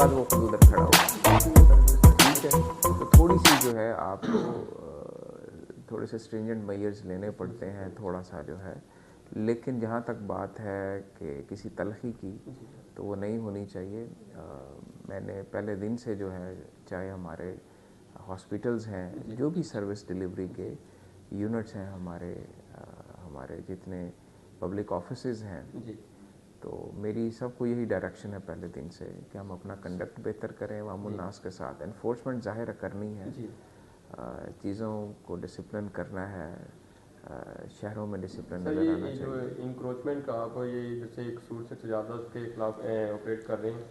بعد وہ خود ادھر کھڑا ہوا. ٹھیک ہے, تو تھوڑی سی جو ہے آپ کو تھوڑے سے اسٹرینجنٹ میئرز لینے پڑتے ہیں تھوڑا سا جو ہے, لیکن جہاں تک بات ہے کہ کسی تلخی کی تو وہ نہیں ہونی چاہیے. میں نے پہلے دن سے جو ہے, چاہے ہمارے ہاسپٹلز ہیں, جو بھی سروس ڈلیوری کے یونٹس ہیں, ہمارے جتنے پبلک آفیسز ہیں, تو میری سب کو یہی ڈائریکشن ہے پہلے دن سے کہ ہم اپنا کنڈکٹ بہتر کریں عوام الناس کے ساتھ. انفورسمنٹ ظاہر کرنی ہے, چیزوں کو ڈسپلن کرنا ہے, شہروں میں ڈسپلن نظر آنا چاہیے. جو انکروچمنٹ کا آپ یہ جیسے قصور سے زیادہ اس کے خلاف آپریٹ کر رہے ہیں,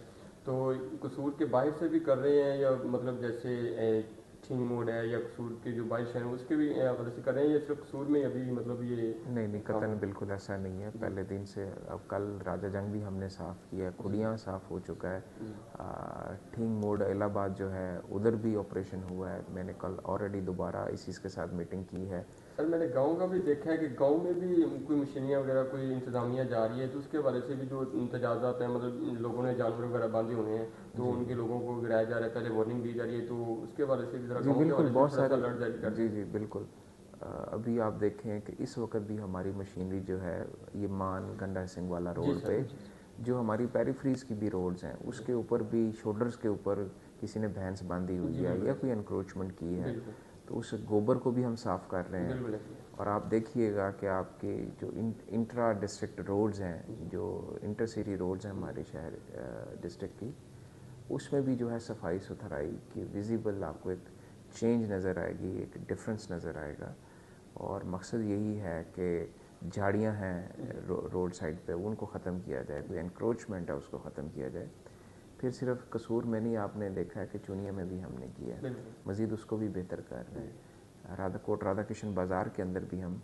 تو قصور کے باہر سے بھی کر رہے ہیں یا مطلب جیسے تھنگ موڈ ہے یا قصور کے جو باہر شہر ہیں اس کے بھی وجہ سے کر رہے ہیں, یا صرف قصور میں ابھی مطلب یہ نہیں قطعاً بالکل ایسا نہیں ہے. پہلے دن سے اب کل راجہ جنگ بھی ہم نے صاف کیا ہے, کھڑیاں صاف ہو چکا ہے, ٹھنگ موڈ الہ آباد جو ہے ادھر بھی آپریشن ہوا ہے. میں نے کل آلریڈی دوبارہ اس چیز کے ساتھ میٹنگ کی ہے. سر میں نے گاؤں کا بھی دیکھا ہے کہ گاؤں میں بھی کوئی مشینیاں وغیرہ کوئی انتظامیہ جا رہی ہے, تو اس کے بارے سے بھی جو تجاوزات ہیں, مطلب لوگوں نے جانور وغیرہ باندھے ہوئے ہیں تو ان کے لوگوں کو گرایا جا رہا ہے, پہلے وارننگ دی جا رہی ہے, تو اس کے بارے سے بھی ذرا جی بالکل بہت سارے. جی بالکل. ابھی آپ دیکھیں کہ اس وقت بھی ہماری مشینری جو ہے یہ مان گنڈا سنگھ والا روڈ پہ, جو ہماری پیریفریز کی بھی روڈز ہیں, اس کے اوپر بھی شولڈرز کے اوپر کسی نے بھینس باندھی ہوئی ہے یا کوئی انکروچمنٹ کی ہے, تو اس گوبر کو بھی ہم صاف کر رہے ہیں. اور آپ دیکھیے گا کہ آپ کے جو انٹرا ڈسٹرکٹ روڈز ہیں, جو انٹر سٹی روڈز ہیں ہمارے شہر ڈسٹرکٹ کی, اس میں بھی جو ہے صفائی ستھرائی کی ویزیبل آپ کو ایک چینج نظر آئے گی, ایک ڈفرینس نظر آئے گا. اور مقصد یہی ہے کہ جھاڑیاں ہیں روڈ سائڈ پہ, ان کو ختم کیا جائے, کوئی انکروچمنٹ ہے اس کو ختم کیا جائے. پھر صرف قصور میں نہیں, آپ نے دیکھا ہے کہ چونیا میں بھی ہم نے کیا ہے, مزید اس کو بھی بہتر کر رہے ہیں. رادھا کرشن بازار کے اندر بھی ہم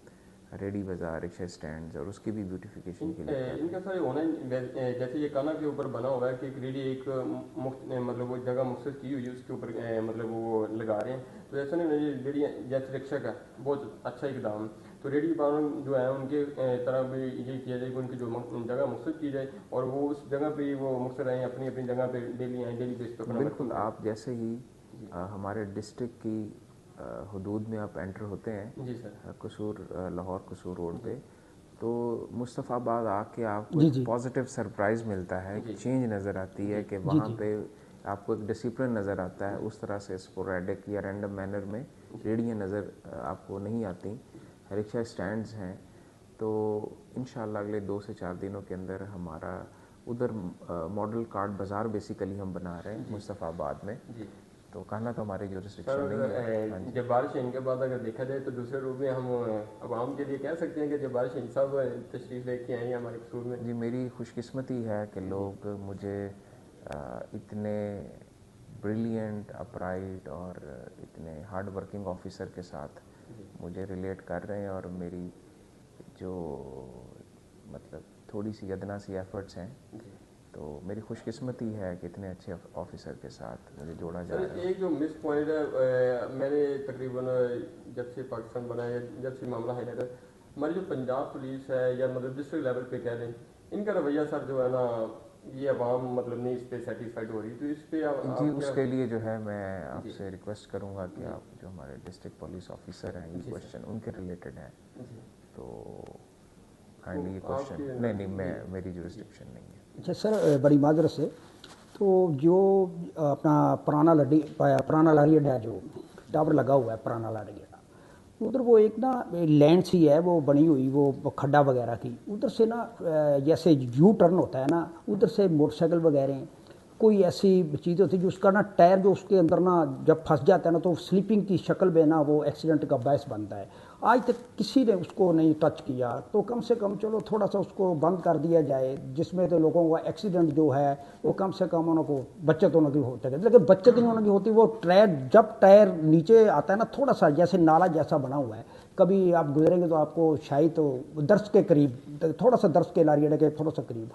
ریڈی بازار, رکشہ اسٹینڈز اور اس کی بھی بیوٹیفیکیشن کے لیے ان کا سارے ہونا جیسے یہ کانا کے اوپر بنا ہوا ہے کہ ایک ریڈی ایک مطلب وہ جگہ مختص کی ہوئی ہے, اس کے اوپر مطلب وہ لگا رہے ہیں. تو ایسا نہیں ریڈی جیسے رکشہ کا بہت اچھا اقدام, تو ریڈی والوں جو ہے ان کے طرف بھی یہ کیا جائے کہ ان کی جو جگہ مختص کی جائے اور وہ اس جگہ پہ وہ مختصر رہیں, اپنی اپنی جگہ پہ ڈیلی آئیں, ڈیلی بیس پہ. بالکل. آپ جیسے ہی ہمارے ڈسٹرکٹ کی حدود میں آپ انٹر ہوتے ہیں, قصور لاہور قصور روڈ پہ, تو مصطفیٰ آباد آ کے آپ کو ایک پازیٹیو سرپرائز ملتا ہے, ایک چینج نظر آتی ہے کہ وہاں پہ آپ کو ایک ڈسپلن نظر آتا ہے. اس طرح سے اسپوریڈک یا رینڈم مینر میں ریڑیاں نظر آپ کو نہیں آتی. رکشہ اسٹینڈز ہیں, تو انشاءاللہ اگلے 2 سے 4 دنوں کے اندر ہمارا ادھر ماڈل کارڈ بازار بیسیکلی ہم بنا رہے ہیں مصطفیٰ آباد میں. تو کہنا تو ہمارے جو ریسٹرکشن نہیں ہے. جب بارش ان کے بعد اگر دیکھا جائے تو دوسرے روپ میں ہم عوام کے لیے کہہ سکتے ہیں کہ جب بارش صاحب تشریف لے کے آئیں ہمارے قصور میں. جی میری خوش قسمتی ہے کہ لوگ مجھے اتنے بریلینٹ, اپرائٹ اور اتنے ہارڈ ورکنگ آفیسر کے ساتھ مجھے ریلیٹ کر رہے ہیں, اور میری جو مطلب تھوڑی سی ادنا سی ایفرٹس ہیں, تو میری خوش قسمتی ہے کہ اتنے اچھے آفیسر کے ساتھ مجھے جوڑا جا رہا ہے. ایک جو مس پوائنٹ ہے, میں نے تقریباً جب سے پاکستان بنا ہے, جب سے معاملہ ہے, ہماری جو پنجاب پولیس ہے یا مطلب ڈسٹرکٹ لیول پہ کہہ لیں, ان کا رویہ سر جو ہے نا, یہ عوام مطلب نہیں اس پہ سیٹسفائڈ ہو رہی. تو اس پہ جی اس کے لیے جو ہے میں آپ سے ریکویسٹ کروں گا کہ آپ جو ہمارے ڈسٹرکٹ پولیس آفیسر ہیں, یہ کوشچن ان کے ریلیٹڈ ہیں, تو کائنڈلی یہ کوشچن نہیں میں میری جو ریسٹرکشن نہیں ہے. اچھا سر, بڑی معذرت سے, تو جو اپنا پرانا لاری اڈا جو ٹاور لگا ہوا ہے پرانا لاری اڈا, ادھر وہ ایک نا لینڈ سی ہے وہ بنی ہوئی, وہ کھڈا وغیرہ کی, ادھر سے نا جیسے یو ٹرن ہوتا ہے نا, ادھر سے موٹر سائیکل وغیرہ کوئی ایسی چیز ہوتی ہے جو اس کا نا ٹائر جو اس کے اندر نا جب پھنس جاتا ہے نا, تو سلیپنگ کی شکل میں نا وہ ایکسیڈنٹ کا باعث بنتا ہے. آج تک کسی نے اس کو نہیں ٹچ کیا, تو کم سے کم چلو تھوڑا سا اس کو بند کر دیا جائے, جس میں تو لوگوں کا ایکسیڈنٹ جو ہے وہ کم سے کم انہوں کو بچت ہونے کی ہوتی ہے. لیکن بچت نہیں ہونے کی ہوتی, وہ جب ٹائر نیچے آتا ہے نا, تھوڑا سا جیسے نالا جیسا بنا ہوا ہے, کبھی آپ گزریں گے تو آپ کو شاید تو درس کے قریب, تھوڑا سا درس کے لاریڈے کے تھوڑا سا قریب,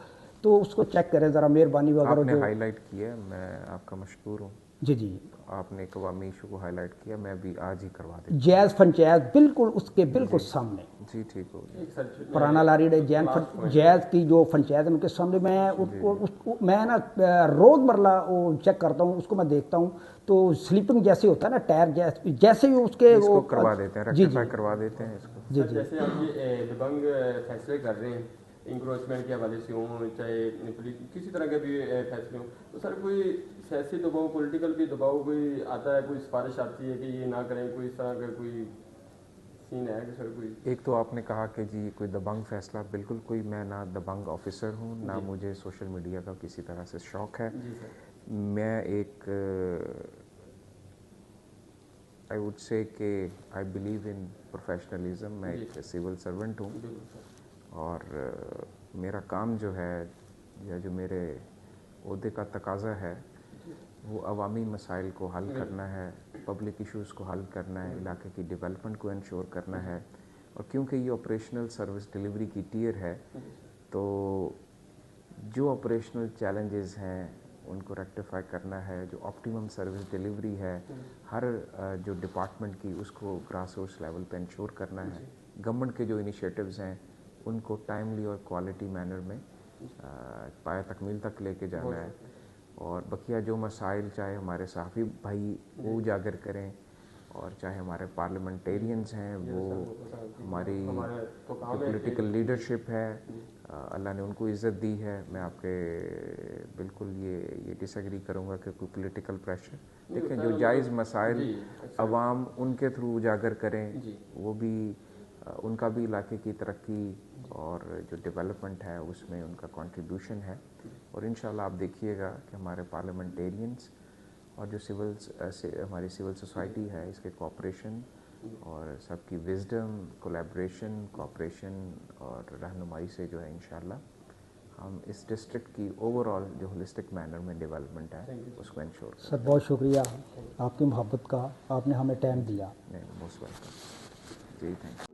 تو اس کو چیک کریں ذرا مہربانی. آپ نے ہائی لائٹ کی ہے, میں آپ کا مشکور ہوں. جی جی آپ نے ایک عوامی ایشو کو ہائی لائٹ کیا، میں بھی آج ہی کروا دیتا جیز پنچایت بالکل اس کے بالکل سامنے ہوں۔ جی ٹھیک ہو گیا۔ ایک سچ پرانا لاری ڈے جیز کی جو پنچایت ہے ان کے سامنے میں میں نا روز مرہ وہ چیک کرتا ہوں، اس کو میں دیکھتا ہوں تو سلیپنگ جیسے ہوتا ہے نا ٹائر جیسے ہی اس کے اس کو کروا دیتے ہیں، جی ریکٹیفائی کروا دیتے ہیں اس کو۔ جی سر جی جیسے آپ یہ دبنگ فیصلے کر رہے ہیں انکروچمنٹ کے حوالے سے ہوں، چاہے کسی طرح کے بھی فیصلے ہوں، تو سر کوئی سیاسی دباؤ، پولیٹیکل بھی دباؤ کوئی آتا ہے، کوئی سفارش آتی ہے کہ یہ نہ کریں، کوئی اس طرح کا کوئی سین ہے کہ سر کوئی؟ ایک تو آپ نے کہا کہ جی کوئی دبنگ فیصلہ، بالکل کوئی میں نہ دبنگ آفیسر ہوں، نہ مجھے سوشل میڈیا کا کسی طرح سے شوق ہے۔ جی سر، میں ایک آئی وڈ سے کہ آئی بلیو ان پروفیشنلزم، میں ایک سول سرونٹ ہوں، بالکل سر، اور میرا کام جو ہے یا جو میرے عہدے کا تقاضا ہے وہ عوامی مسائل کو حل کرنا ہے، پبلک ایشوز کو حل کرنا ہے، علاقے کی ڈیولپمنٹ کو انشور کرنا ہے، اور کیونکہ یہ آپریشنل سروس ڈیلیوری کی ٹیئر ہے تو جو آپریشنل چیلنجز ہیں ان کو ریکٹیفائی کرنا ہے، جو آپٹیمم سروس ڈیلیوری ہے ہر جو ڈپارٹمنٹ کی اس کو گراس روٹس لیول پہ انشور کرنا ہے، گورنمنٹ کے جو انیشیٹوز ہیں ان کو ٹائملی اور کوالٹی مینر میں پایہ تکمیل تک لے کے جانا ہے، اور بقیہ جو مسائل چاہے ہمارے صحافی بھائی وہ اجاگر کریں اور چاہے ہمارے پارلیمنٹیرینز ہیں وہ ہماری جو پولیٹیکل لیڈرشپ ہے اللہ نے ان کو عزت دی ہے، میں آپ کے بالکل یہ ڈس ایگری کروں گا کہ کوئی پولیٹیکل پریشر، دیکھیں جو جائز مسائل عوام ان کے تھرو اجاگر کریں، وہ بھی ان کا بھی علاقے کی ترقی اور جو ڈیولپمنٹ ہے اس میں ان کا کنٹریبیوشن ہے، اور انشاءاللہ آپ دیکھیے گا کہ ہمارے پارلیمنٹیرینز اور جو ہماری سول سوسائٹی ہے اس کے کوآپریشن اور سب کی وزڈم، کولیبریشن، کوآپریشن اور رہنمائی سے جو ہے انشاءاللہ ہم اس ڈسٹرکٹ کی اوور آل جو ہولسٹک مینر میں ڈیولپمنٹ ہے اس کو انشور کریں۔ سر بہت شکریہ آپ کی محبت کا، آپ نے ہمیں ٹائم دیا۔ نہیں، موسٹ ویلکم جی، تھینک یو۔